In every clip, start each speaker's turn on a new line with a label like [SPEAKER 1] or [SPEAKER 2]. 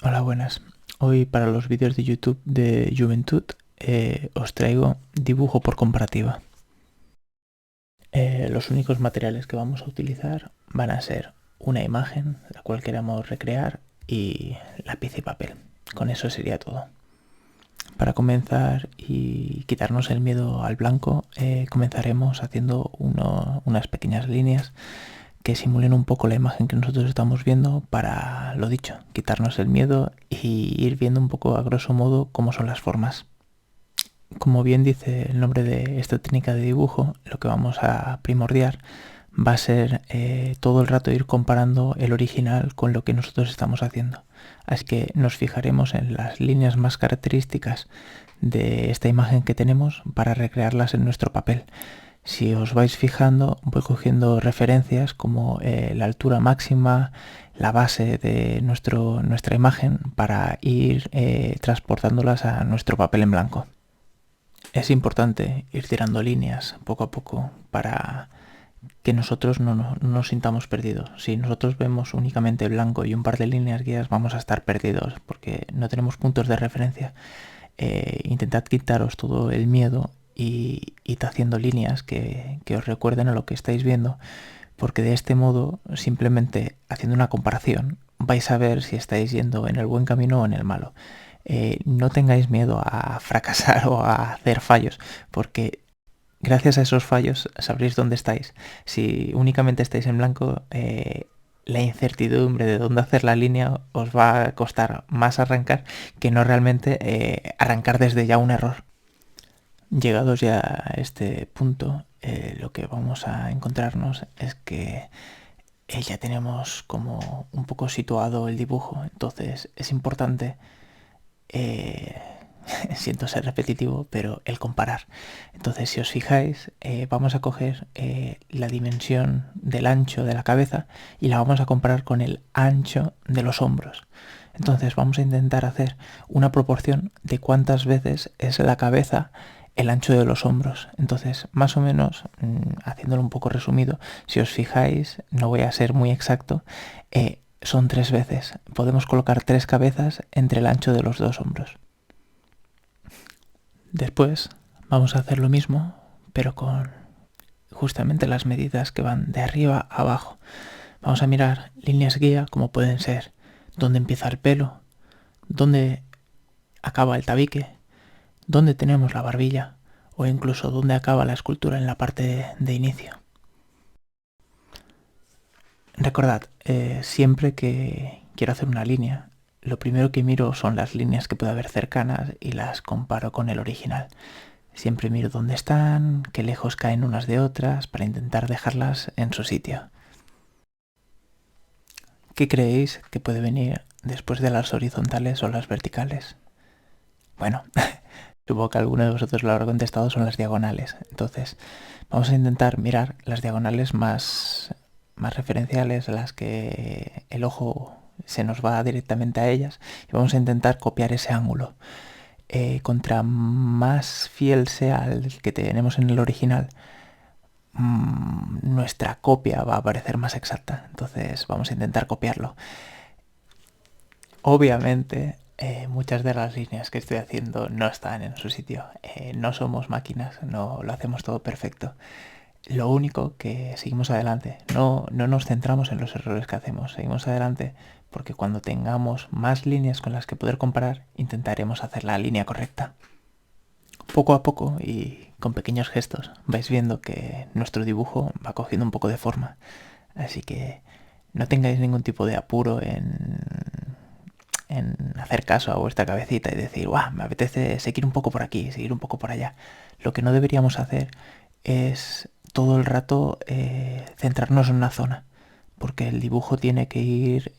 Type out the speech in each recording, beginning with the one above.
[SPEAKER 1] Hola, buenas. Hoy para los vídeos de YouTube de Juventud os traigo dibujo por comparativa. Los únicos materiales que vamos a utilizar van a ser una imagen, la cual queramos recrear, y lápiz y papel. Con eso sería todo. Para comenzar y quitarnos el miedo al blanco, comenzaremos haciendo unas pequeñas líneas que simulen un poco la imagen que nosotros estamos viendo para, lo dicho, quitarnos el miedo y ir viendo un poco a grosso modo cómo son las formas. Como bien dice el nombre de esta técnica de dibujo, lo que vamos a primordiar va a ser todo el rato ir comparando el original con lo que nosotros estamos haciendo. Así que nos fijaremos en las líneas más características de esta imagen que tenemos para recrearlas en nuestro papel. Si os vais fijando, voy cogiendo referencias como la altura máxima, la base de nuestra imagen para ir transportándolas a nuestro papel en blanco. Es importante ir tirando líneas poco a poco para que nosotros no nos sintamos perdidos. Si nosotros vemos únicamente blanco y un par de líneas guías, vamos a estar perdidos porque no tenemos puntos de referencia. Intentad quitaros todo el miedo y id haciendo líneas que os recuerden a lo que estáis viendo, porque de este modo, simplemente haciendo una comparación, vais a ver si estáis yendo en el buen camino o en el malo. No tengáis miedo a fracasar o a hacer fallos, porque gracias a esos fallos sabréis dónde estáis. Si únicamente estáis en blanco, la incertidumbre de dónde hacer la línea os va a costar más arrancar que no realmente arrancar desde ya un error. Llegados ya a este punto, lo que vamos a encontrarnos es que ya tenemos como un poco situado el dibujo, entonces es importante, eh, siento ser repetitivo, pero el comparar. Entonces, si os fijáis, vamos a coger la dimensión del ancho de la cabeza y la vamos a comparar con el ancho de los hombros. Entonces vamos a intentar hacer una proporción de cuántas veces es la cabeza el ancho de los hombros. Entonces, más o menos, haciéndolo un poco resumido, si os fijáis, no voy a ser muy exacto, son 3 veces. Podemos colocar 3 cabezas entre el ancho de los 2 hombros. Después vamos a hacer lo mismo, pero con justamente las medidas que van de arriba a abajo. Vamos a mirar líneas guía como pueden ser dónde empieza el pelo, dónde acaba el tabique, dónde tenemos la barbilla o incluso dónde acaba la escultura en la parte de inicio. Recordad, siempre que quiero hacer una línea, lo primero que miro son las líneas que puede haber cercanas y las comparo con el original. Siempre miro dónde están, qué lejos caen unas de otras para intentar dejarlas en su sitio. ¿Qué creéis que puede venir después de las horizontales o las verticales? Bueno, supongo que alguno de vosotros lo habrá contestado, son las diagonales. Entonces, vamos a intentar mirar las diagonales más referenciales, las que el ojo se nos va directamente a ellas, y vamos a intentar copiar ese ángulo. Contra más fiel sea el que tenemos en el original, nuestra copia va a parecer más exacta. Entonces vamos a intentar copiarlo. Obviamente, muchas de las líneas que estoy haciendo no están en su sitio. No somos máquinas, no lo hacemos todo perfecto. Lo único que seguimos adelante, no nos centramos en los errores que hacemos, seguimos adelante porque cuando tengamos más líneas con las que poder comparar, intentaremos hacer la línea correcta. Poco a poco y con pequeños gestos vais viendo que nuestro dibujo va cogiendo un poco de forma. Así que no tengáis ningún tipo de apuro en hacer caso a vuestra cabecita y decir, ¡guau! Me apetece seguir un poco por aquí, seguir un poco por allá. Lo que no deberíamos hacer es todo el rato centrarnos en una zona, porque el dibujo tiene que ir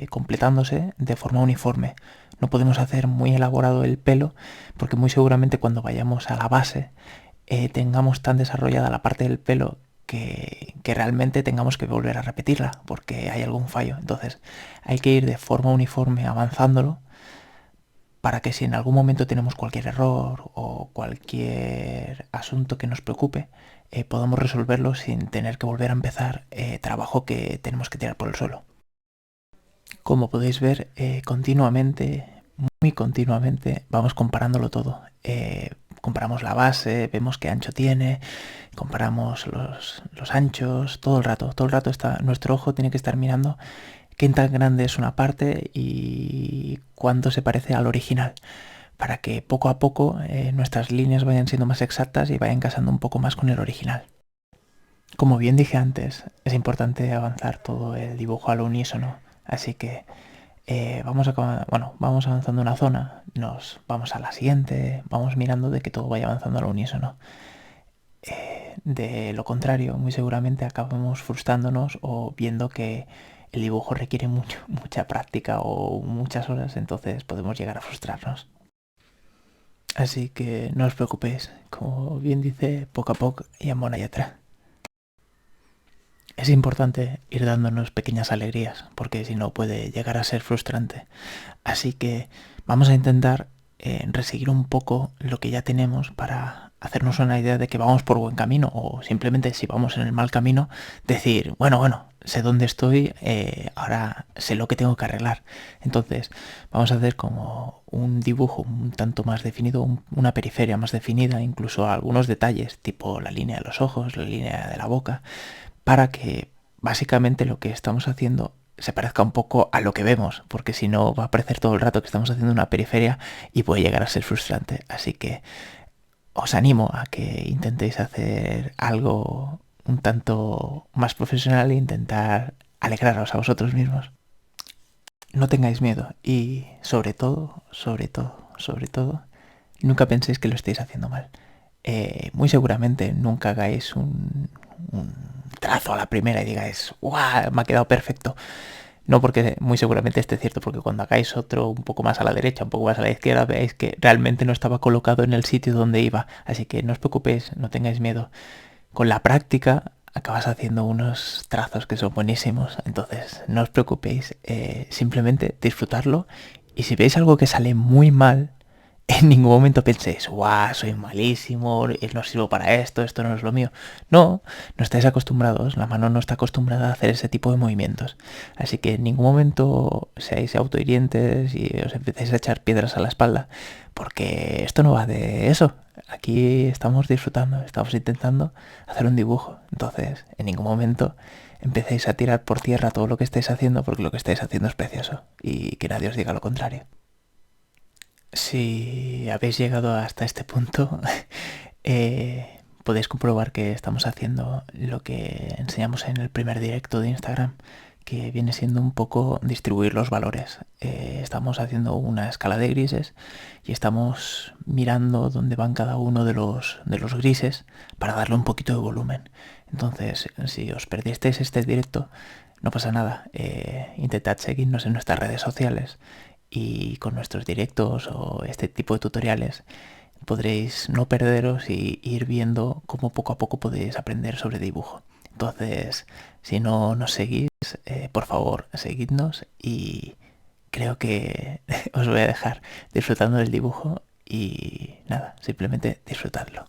[SPEAKER 1] completándose de forma uniforme. No podemos hacer muy elaborado el pelo, porque muy seguramente cuando vayamos a la base tengamos tan desarrollada la parte del pelo que realmente tengamos que volver a repetirla, porque hay algún fallo. Entonces hay que ir de forma uniforme avanzándolo para que si en algún momento tenemos cualquier error o cualquier asunto que nos preocupe, podamos resolverlo sin tener que volver a empezar trabajo que tenemos que tirar por el suelo. Como podéis ver, continuamente, muy continuamente, vamos comparándolo todo. Comparamos la base, vemos qué ancho tiene, comparamos los anchos, todo el rato está, nuestro ojo tiene que estar mirando qué tan grande es una parte y cuánto se parece al original, para que poco a poco nuestras líneas vayan siendo más exactas y vayan casando un poco más con el original. Como bien dije antes, es importante avanzar todo el dibujo al unísono, así que vamos avanzando una zona, nos vamos a la siguiente, vamos mirando de que todo vaya avanzando al unísono. De lo contrario, muy seguramente acabamos frustrándonos o viendo que el dibujo requiere mucha práctica o muchas horas, entonces podemos llegar a frustrarnos. Así que no os preocupéis, como bien dice, poco a poco y en bona lletra. Es importante ir dándonos pequeñas alegrías, porque si no puede llegar a ser frustrante. Así que vamos a intentar reseguir un poco lo que ya tenemos para hacernos una idea de que vamos por buen camino, o simplemente si vamos en el mal camino, decir, bueno, sé dónde estoy, ahora sé lo que tengo que arreglar. Entonces vamos a hacer como un dibujo un tanto más definido, una periferia más definida, incluso algunos detalles, tipo la línea de los ojos, la línea de la boca, para que básicamente lo que estamos haciendo se parezca un poco a lo que vemos, porque si no va a parecer todo el rato que estamos haciendo una periferia y puede llegar a ser frustrante. Así que os animo a que intentéis hacer algo un tanto más profesional e intentar alegraros a vosotros mismos. No tengáis miedo y sobre todo, nunca penséis que lo estáis haciendo mal. Muy seguramente nunca hagáis un trazo a la primera y digáis, ¡guau! Me ha quedado perfecto. No, porque muy seguramente esté cierto, porque cuando hagáis otro un poco más a la derecha, un poco más a la izquierda, veáis que realmente no estaba colocado en el sitio donde iba. Así que no os preocupéis, no tengáis miedo. Con la práctica acabas haciendo unos trazos que son buenísimos. Entonces no os preocupéis, simplemente disfrutarlo. Y si veis algo que sale muy mal, en ningún momento penséis, guau, soy malísimo, no sirvo para esto no es lo mío. No, no estáis acostumbrados, la mano no está acostumbrada a hacer ese tipo de movimientos. Así que en ningún momento seáis autohirientes y os empecéis a echar piedras a la espalda, porque esto no va de eso. Aquí estamos disfrutando, estamos intentando hacer un dibujo. Entonces, en ningún momento empecéis a tirar por tierra todo lo que estáis haciendo, porque lo que estáis haciendo es precioso y que nadie os diga lo contrario. Si habéis llegado hasta este punto, podéis comprobar que estamos haciendo lo que enseñamos en el primer directo de Instagram, que viene siendo un poco distribuir los valores. Estamos haciendo una escala de grises y estamos mirando dónde van cada uno de los grises para darle un poquito de volumen. Entonces, si os perdisteis este directo, no pasa nada. Intentad seguirnos en nuestras redes sociales y con nuestros directos o este tipo de tutoriales podréis no perderos y ir viendo cómo poco a poco podéis aprender sobre dibujo. Entonces, si no nos seguís, por favor, seguidnos y creo que os voy a dejar disfrutando del dibujo y nada, simplemente disfrutadlo.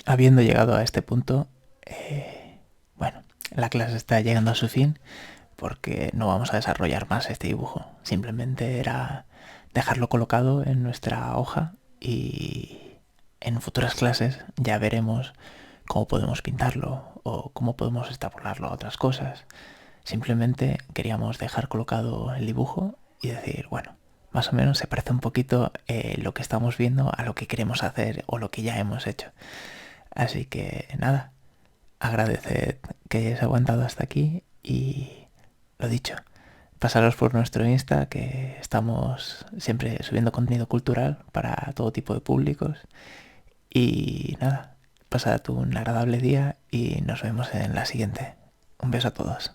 [SPEAKER 1] habiendo llegado a este punto, bueno, la clase está llegando a su fin porque no vamos a desarrollar más este dibujo. Simplemente era dejarlo colocado en nuestra hoja y en futuras clases ya veremos cómo podemos pintarlo o cómo podemos extrapolarlo a otras cosas. Simplemente queríamos dejar colocado el dibujo y decir, bueno, más o menos se parece un poquito lo que estamos viendo a lo que queremos hacer o lo que ya hemos hecho. Así que nada, agradeced que hayáis aguantado hasta aquí y lo dicho, pasaros por nuestro Insta, que estamos siempre subiendo contenido cultural para todo tipo de públicos. Y nada, pasad un agradable día y nos vemos en la siguiente. Un beso a todos.